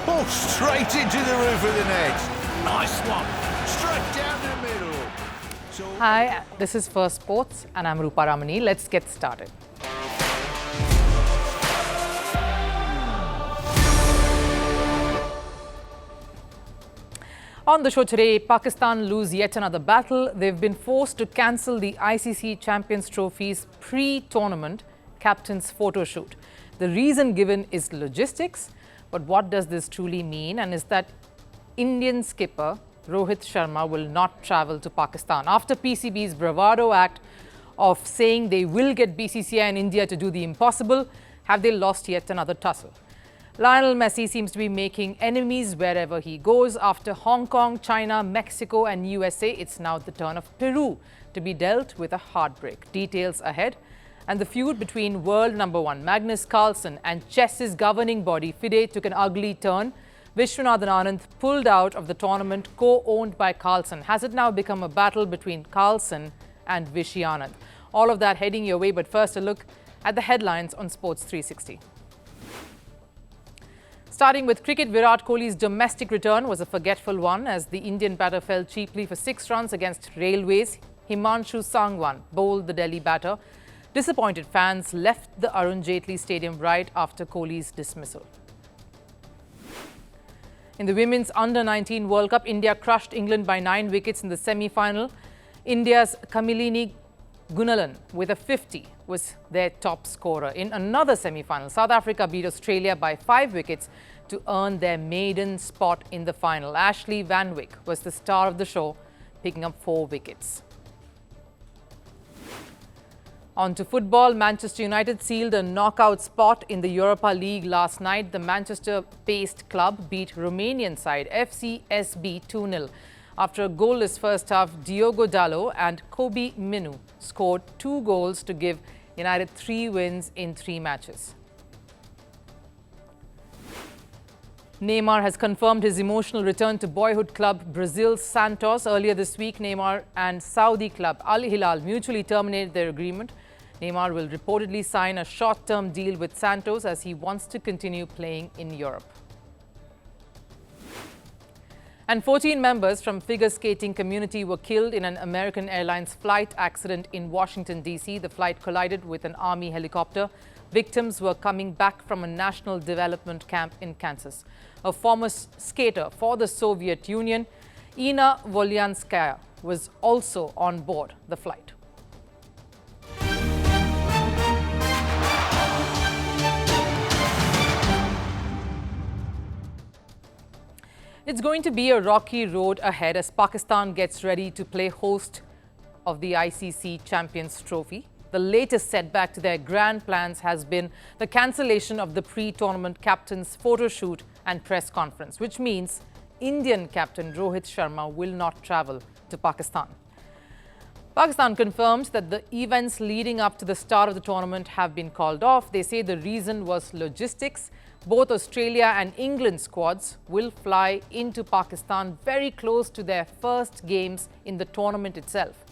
Oh, straight into the roof of the net. Nice one. Straight down the middle. So Hi, this is Firstpost and I'm Rupha Ramani. Let's get started. On the show today, Pakistan lose yet another battle. They've been forced to cancel the ICC Champions Trophy's pre-tournament captain's photo shoot. The reason given is logistics, but what does this truly mean? And is that Indian skipper Rohit Sharma will not travel to Pakistan after PCB's bravado act of saying they will get BCCI and India to do the impossible. Have they lost yet another tussle? Lionel Messi seems to be making enemies wherever he goes. After Hong Kong, China, Mexico and USA, it's now the turn of Peru to be dealt with a heartbreak. Details ahead. And the feud between world number one Magnus Carlsen and chess's governing body FIDE took an ugly turn. Vishwanathan Anand pulled out of the tournament co-owned by Carlsen. Has it now become a battle between Carlsen and Vishy Anand? All of that heading your way, but first a look at the headlines on Sports 360. Starting with cricket, Virat Kohli's domestic return was a forgetful one as the Indian batter fell cheaply for 6 runs against Railways. Himanshu Sangwan bowled the Delhi batter. Disappointed fans left the Arun Jaitley Stadium right after Kohli's dismissal. In the Women's Under-19 World Cup, India crushed England by 9 wickets in the semi-final. India's Kamilini Gunalan with a 50 was their top scorer. In another semi-final, South Africa beat Australia by 5 wickets to earn their maiden spot in the final. Ashley Van Wyk was the star of the show, picking up 4 wickets. On to football, Manchester United sealed a knockout spot in the Europa League last night. The Manchester-based club beat Romanian side FCSB 2-0. After a goalless first half, Diogo Dalot and Kobe Minu scored 2 goals to give United 3 wins in 3 matches. Neymar has confirmed his emotional return to boyhood club Brazil's Santos. Earlier this week, Neymar and Saudi club Al Hilal mutually terminated their agreement. Neymar will reportedly sign a short-term deal with Santos as he wants to continue playing in Europe. And 14 members from figure skating community were killed in an American Airlines flight accident in Washington, D.C. The flight collided with an Army helicopter. Victims were coming back from a national development camp in Kansas. A former skater for the Soviet Union, Ina Volyanskaya, was also on board the flight. It's going to be a rocky road ahead as Pakistan gets ready to play host of the ICC Champions Trophy. The latest setback to their grand plans has been the cancellation of the pre-tournament captain's photo shoot and press conference, which means Indian captain Rohit Sharma will not travel to Pakistan. Pakistan confirmed that the events leading up to the start of the tournament have been called off. They say the reason was logistics. Both Australia and England squads will fly into Pakistan very close to their first games in the tournament itself.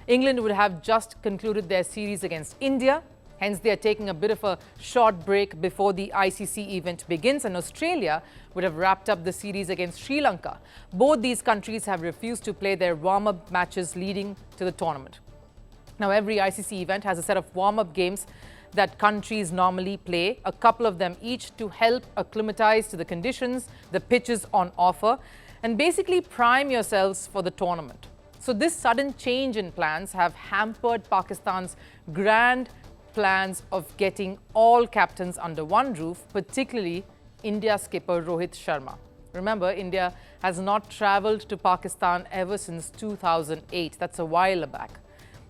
England would have just concluded their series against India. Hence, they are taking a bit of a short break before the ICC event begins, and Australia would have wrapped up the series against Sri Lanka. Both these countries have refused to play their warm-up matches leading to the tournament. Now, every ICC event has a set of warm-up games that countries normally play, a couple of them each, to help acclimatize to the conditions, the pitches on offer, and basically prime yourselves for the tournament. So this sudden change in plans have hampered Pakistan's grand plans of getting all captains under one roof, particularly India skipper Rohit Sharma. Remember, India has not travelled to Pakistan ever since 2008. That's a while back.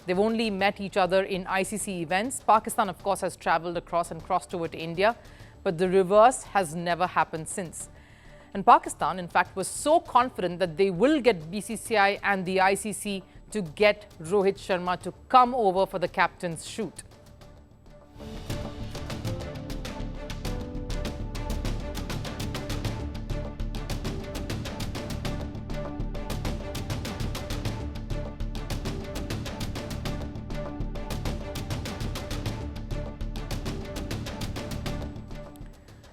They've only met each other in ICC events. Pakistan, of course, has travelled across and crossed over to India, but the reverse has never happened since. And Pakistan, in fact, was so confident that they will get BCCI and the ICC to get Rohit Sharma to come over for the captain's shoot.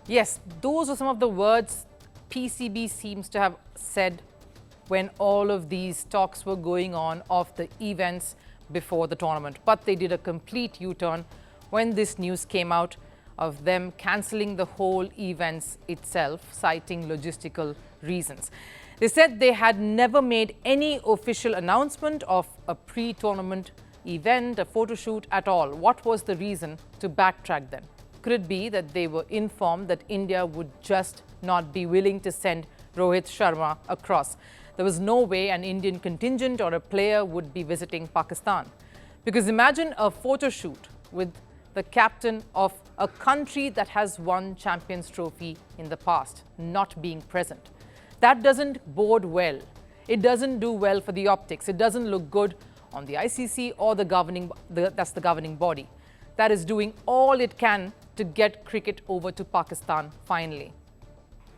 Yes, those are some of the words PCB seems to have said when all of these talks were going on of the events before the tournament. But they did a complete U-turn when this news came out of them cancelling the whole events itself, citing logistical reasons. They said they had never made any official announcement of a pre-tournament event, a photo shoot at all. What was the reason to backtrack then? Could it be that they were informed that India would just not be willing to send Rohit Sharma across? There was no way an Indian contingent or a player would be visiting Pakistan. Because imagine a photo shoot with the captain of a country that has won Champions Trophy in the past not being present. That doesn't bode well. It doesn't do well for the optics. It doesn't look good on the ICC or the governing body. That is doing all it can to get cricket over to Pakistan finally.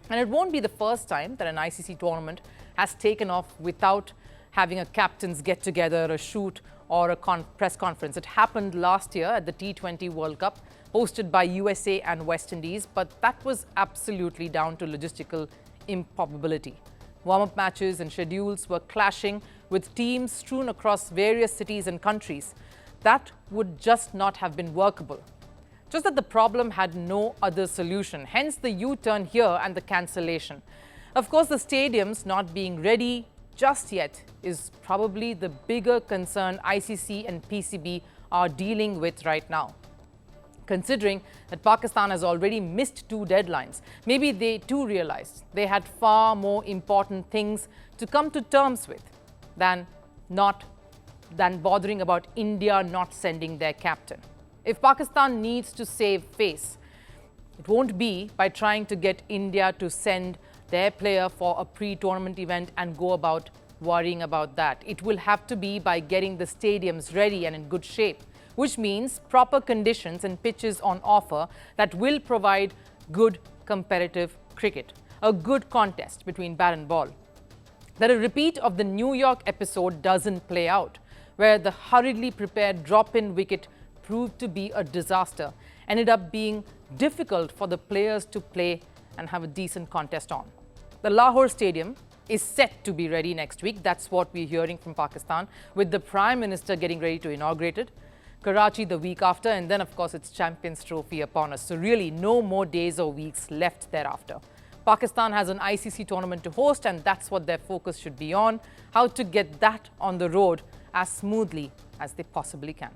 And it won't be the first time that an ICC tournament has taken off without having a captain's get-together, a shoot or a press conference. It happened last year at the T20 World Cup, hosted by USA and West Indies, but that was absolutely down to logistical improbability. Warm-up matches and schedules were clashing with teams strewn across various cities and countries. That would just not have been workable. Just that the problem had no other solution, hence the U-turn here and the cancellation. Of course, the stadiums not being ready just yet is probably the bigger concern ICC and PCB are dealing with right now. Considering that Pakistan has already missed 2 deadlines, maybe they too realized they had far more important things to come to terms with than bothering about India not sending their captain. If Pakistan needs to save face, it won't be by trying to get India to send their player for a pre-tournament event and go about worrying about that. It will have to be by getting the stadiums ready and in good shape, which means proper conditions and pitches on offer that will provide good competitive cricket, a good contest between bat and ball. That a repeat of the New York episode doesn't play out, where the hurriedly prepared drop-in wicket proved to be a disaster, ended up being difficult for the players to play and have a decent contest on. The Lahore Stadium is set to be ready next week. That's what we're hearing from Pakistan, with the Prime Minister getting ready to inaugurate it. Karachi the week after, and then of course it's Champions Trophy upon us. So really no more days or weeks left thereafter. Pakistan has an ICC tournament to host, and that's what their focus should be on, how to get that on the road as smoothly as they possibly can.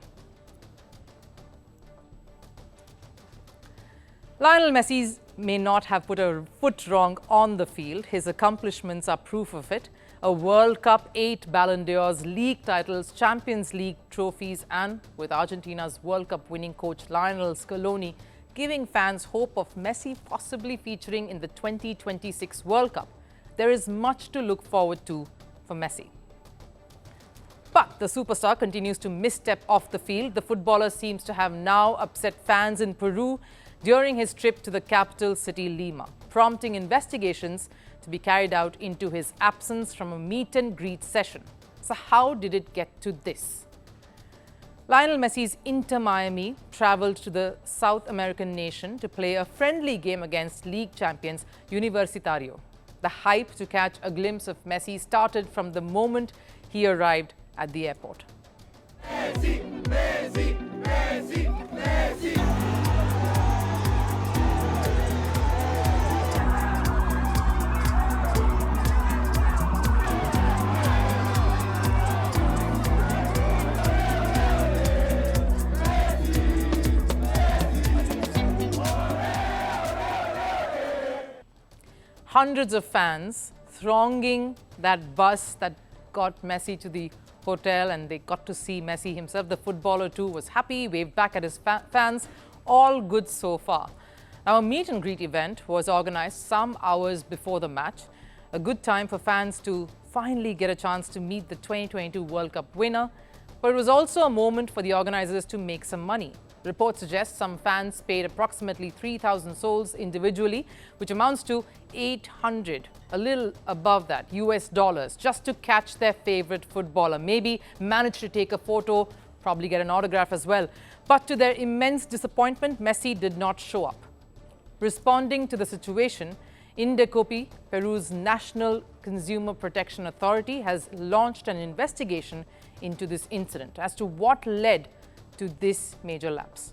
Lionel Messi may not have put a foot wrong on the field. His accomplishments are proof of it. A World Cup, 8 Ballon d'Ors, league titles, Champions League trophies, and with Argentina's World Cup winning coach Lionel Scaloni giving fans hope of Messi possibly featuring in the 2026 World Cup. There is much to look forward to for Messi. But the superstar continues to misstep off the field. The footballer seems to have now upset fans in Peru during his trip to the capital city Lima, prompting investigations to be carried out into his absence from a meet and greet session. So how did it get to this? Lionel Messi's Inter Miami traveled to the South American nation to play a friendly game against league champions Universitario. The hype to catch a glimpse of Messi started from the moment he arrived at the airport. Messi, Messi, Messi, Messi. Hundreds of fans thronging that bus that got Messi to the hotel, and they got to see Messi himself. The footballer too was happy, waved back at his fans. All good so far. Now, a meet and greet event was organized some hours before the match. A good time for fans to finally get a chance to meet the 2022 World Cup winner. But it was also a moment for the organizers to make some money. Reports suggest some fans paid approximately 3,000 sols individually, which amounts to 800, a little above that, US dollars, just to catch their favorite footballer. Maybe manage to take a photo, probably get an autograph as well. But to their immense disappointment, Messi did not show up. Responding to the situation, Indecopi, Peru's National Consumer Protection Authority, has launched an investigation into this incident as to what led to this major lapse.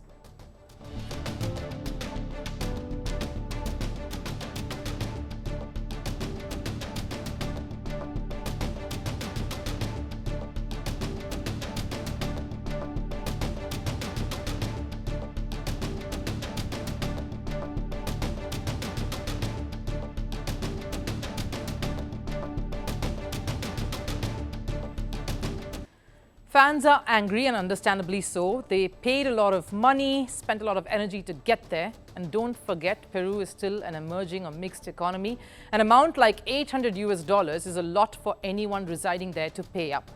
Fans are angry, and understandably so. They paid a lot of money, spent a lot of energy to get there. And don't forget, Peru is still an emerging or mixed economy. An amount like $800 is a lot for anyone residing there to pay up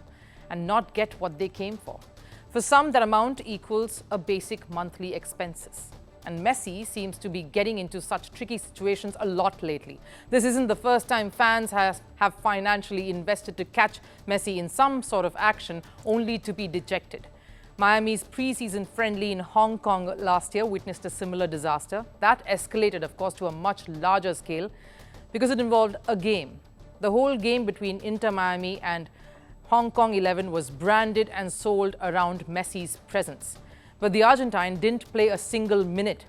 and not get what they came for. For some, that amount equals a basic monthly expenses. And Messi seems to be getting into such tricky situations a lot lately. This isn't the first time fans have financially invested to catch Messi in some sort of action, only to be dejected. Miami's preseason friendly in Hong Kong last year witnessed a similar disaster. That escalated, of course, to a much larger scale because it involved a game. The whole game between Inter Miami and Hong Kong 11 was branded and sold around Messi's presence. But the Argentine didn't play a single minute.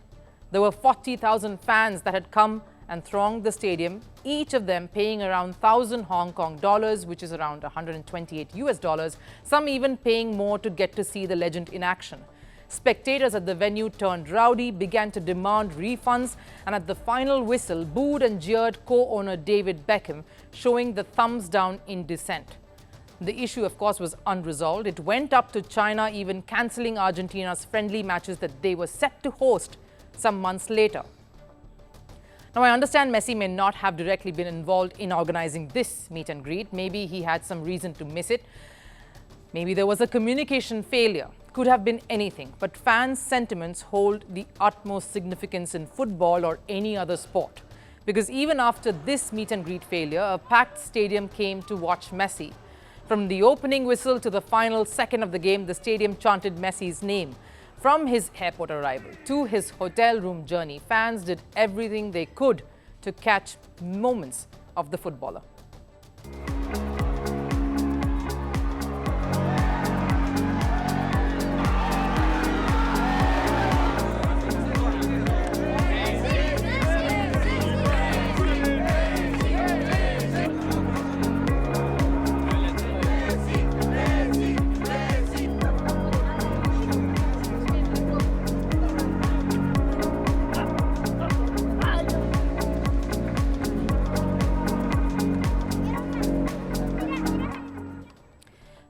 There were 40,000 fans that had come and thronged the stadium, each of them paying around 1,000 Hong Kong dollars, which is around 128 US dollars, some even paying more to get to see the legend in action. Spectators at the venue turned rowdy, began to demand refunds, and at the final whistle, booed and jeered co-owner David Beckham, showing the thumbs down in dissent. The issue, of course, was unresolved. It went up to China, even cancelling Argentina's friendly matches that they were set to host some months later. Now, I understand Messi may not have directly been involved in organizing this meet and greet. Maybe he had some reason to miss it. Maybe there was a communication failure. Could have been anything. But fans' sentiments hold the utmost significance in football or any other sport. Because even after this meet and greet failure, a packed stadium came to watch Messi. From the opening whistle to the final second of the game, the stadium chanted Messi's name. From his airport arrival to his hotel room journey, fans did everything they could to catch moments of the footballer.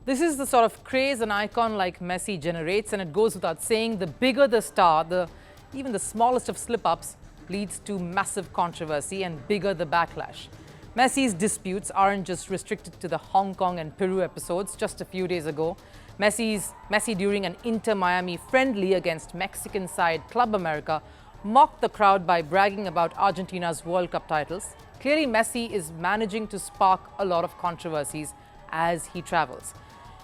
This is the sort of craze an icon like Messi generates, and it goes without saying, the bigger the star, even the smallest of slip-ups leads to massive controversy and bigger the backlash. Messi's disputes aren't just restricted to the Hong Kong and Peru episodes. Just a few days ago, Messi during an Inter Miami friendly against Mexican side Club America mocked the crowd by bragging about Argentina's World Cup titles. Clearly, Messi is managing to spark a lot of controversies as he travels.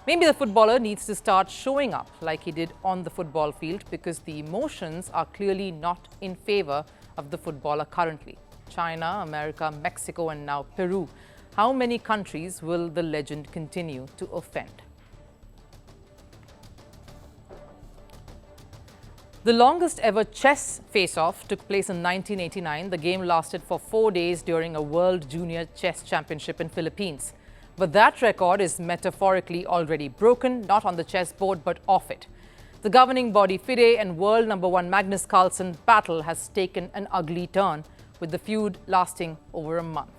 Maybe the footballer needs to start showing up like he did on the football field, because the emotions are clearly not in favor of the footballer currently. China, America, Mexico, and now Peru. How many countries will the legend continue to offend? The longest ever chess face-off took place in 1989. The game lasted for 4 days during a World Junior Chess Championship in Philippines. But that record is metaphorically already broken, not on the chessboard, but off it. The governing body FIDE and world number one Magnus Carlsen battle has taken an ugly turn, with the feud lasting over a month.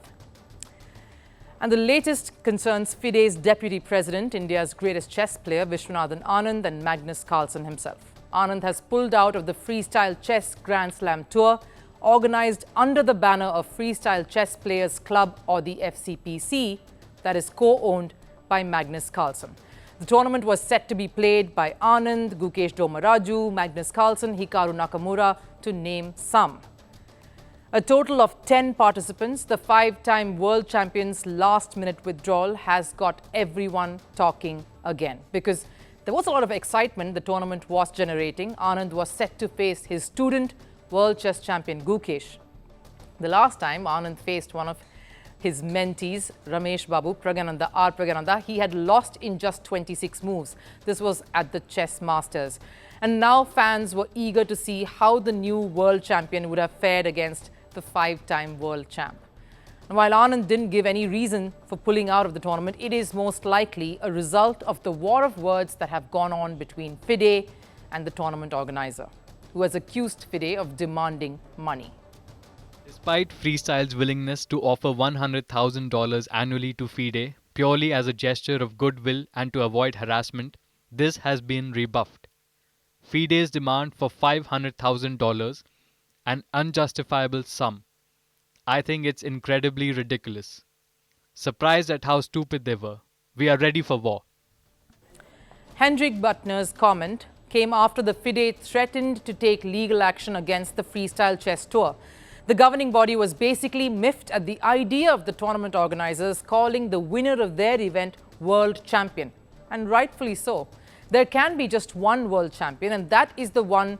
And the latest concerns FIDE's deputy president, India's greatest chess player, Viswanathan Anand, and Magnus Carlsen himself. Anand has pulled out of the Freestyle Chess Grand Slam Tour, organized under the banner of Freestyle Chess Players Club, or the FCPC, that is co-owned by Magnus Carlsen. The tournament was set to be played by Anand, Gukesh Domaraju, Magnus Carlsen, Hikaru Nakamura, to name some. A total of 10 participants, the five-time world champion's last-minute withdrawal has got everyone talking again, because there was a lot of excitement the tournament was generating. Anand was set to face his student, world chess champion Gukesh. The last time Anand faced one of his mentees, Ramesh Babu Pragananda, he had lost in just 26 moves. This was at the Chess Masters. And now fans were eager to see how the new world champion would have fared against the 5-time world champ. And while Anand didn't give any reason for pulling out of the tournament, it is most likely a result of the war of words that have gone on between FIDE and the tournament organizer, who has accused FIDE of demanding money. Despite Freestyle's willingness to offer $100,000 annually to FIDE purely as a gesture of goodwill and to avoid harassment, this has been rebuffed. FIDE's demand for $500,000, an unjustifiable sum. I think it's incredibly ridiculous. Surprised at how stupid they were. We are ready for war. Hendrik Butner's comment came after the FIDE threatened to take legal action against the Freestyle Chess Tour. The governing body was basically miffed at the idea of the tournament organizers calling the winner of their event world champion. And rightfully so. There can be just one world champion, and that is the one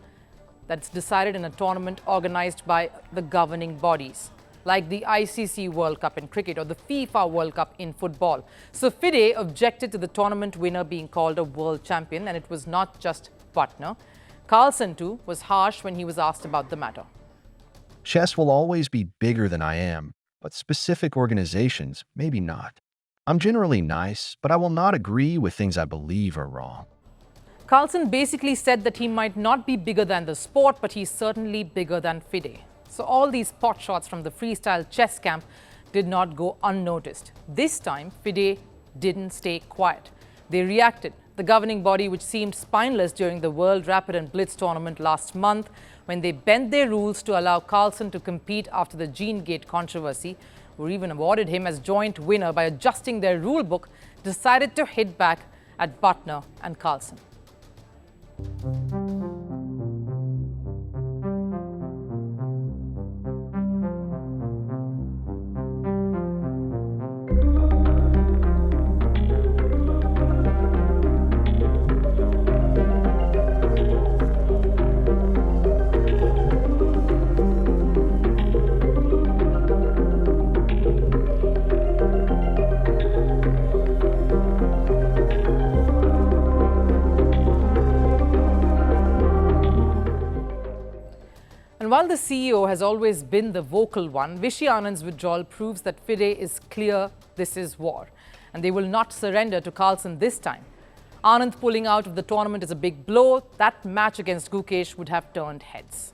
that's decided in a tournament organized by the governing bodies, like the ICC World Cup in cricket or the FIFA World Cup in football. So FIDE objected to the tournament winner being called a world champion, and it was not just Butner. Carlsen too was harsh when he was asked about the matter. Chess will always be bigger than I am, but specific organizations, maybe not. I'm generally nice, but I will not agree with things I believe are wrong. Carlsen basically said that he might not be bigger than the sport, but he's certainly bigger than FIDE. So all these pot shots from the freestyle chess camp did not go unnoticed. This time, FIDE didn't stay quiet. They reacted. The governing body, which seemed spineless during the World Rapid and Blitz tournament last month, when they bent their rules to allow Carlsen to compete after the Gene Gate controversy, or even awarded him as joint winner by adjusting their rule book, decided to hit back at Butner and Carlsen. And while the CEO has always been the vocal one, Vishy Anand's withdrawal proves that FIDE is clear this is war, and they will not surrender to Carlsen this time. Anand pulling out of the tournament is a big blow. That match against Gukesh would have turned heads.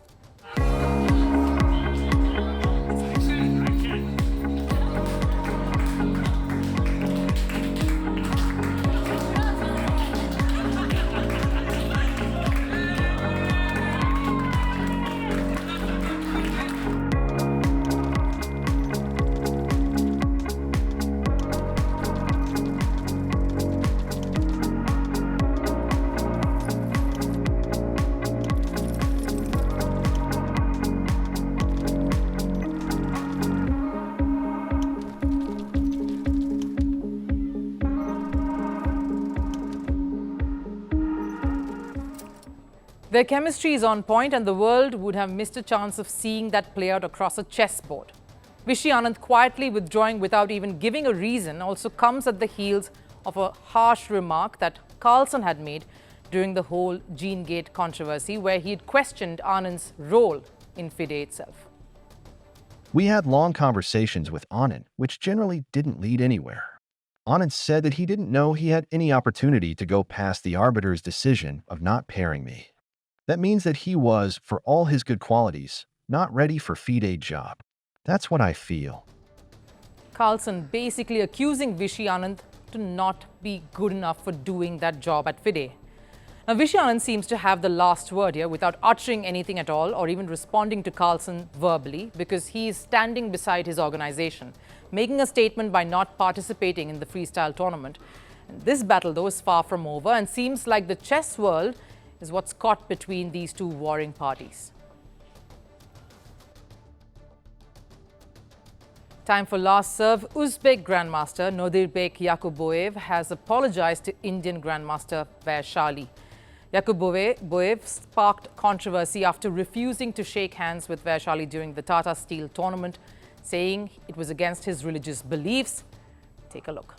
Their chemistry is on point, and the world would have missed a chance of seeing that play out across a chessboard. Vishy Anand quietly withdrawing without even giving a reason also comes at the heels of a harsh remark that Carlsen had made during the whole Gene Gate controversy, where he had questioned Anand's role in FIDE itself. We had long conversations with Anand, which generally didn't lead anywhere. Anand said that he didn't know he had any opportunity to go past the arbiter's decision of not pairing me. That means that he was, for all his good qualities, not ready for FIDE job. That's what I feel. Carlsen basically accusing Vishy Anand to not be good enough for doing that job at FIDE. Now, Vishy Anand seems to have the last word here without uttering anything at all or even responding to Carlsen verbally, because he is standing beside his organization, making a statement by not participating in the freestyle tournament. And this battle, though, is far from over and seems like the chess world is what's caught between these two warring parties. Time for last serve. Uzbek Grandmaster Nodirbek Yakuboev has apologized to Indian Grandmaster Vaishali. Yakub Boev sparked controversy after refusing to shake hands with Vaishali during the Tata Steel tournament, saying it was against his religious beliefs. Take a look.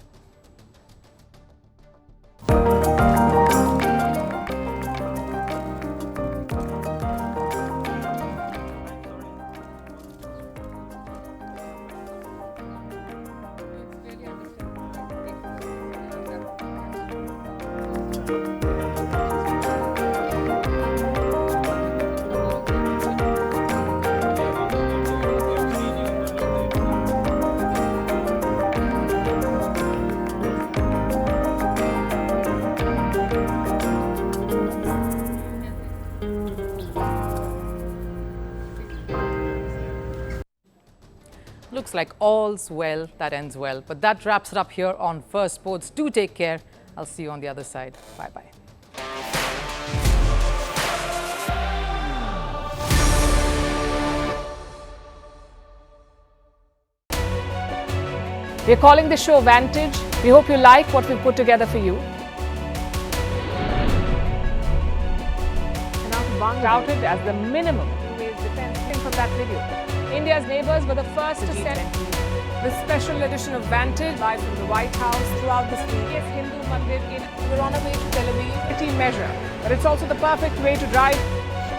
Looks like all's well that ends well. But that wraps it up here on Firstpost. Do take care. I'll see you on the other side. Bye-bye. We're calling the show Vantage. We hope you like what we've put together for you. Touted as the minimum defense from that video. India's neighbors were the first to send the special edition of Vantage live from the White House throughout the state. Hindu Mandir in we're on our way to Tel Aviv. Measure, but it's also the perfect way to drive.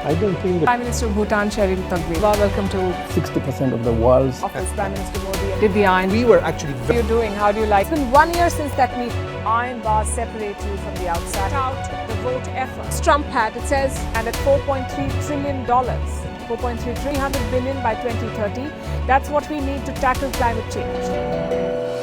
I don't think that Prime Minister of Bhutan, Sherin Tagwe. Welcome to 60% of the world's office. Prime Minister Modi did the iron. we were actually How are you doing? How do you like? It's been 1 year since that meeting. Iron bars separate you from the outside. Out the vote effort. Trump had, it says, and at $4.3 trillion. 4.3 300 billion by 2030. That's what we need to tackle climate change.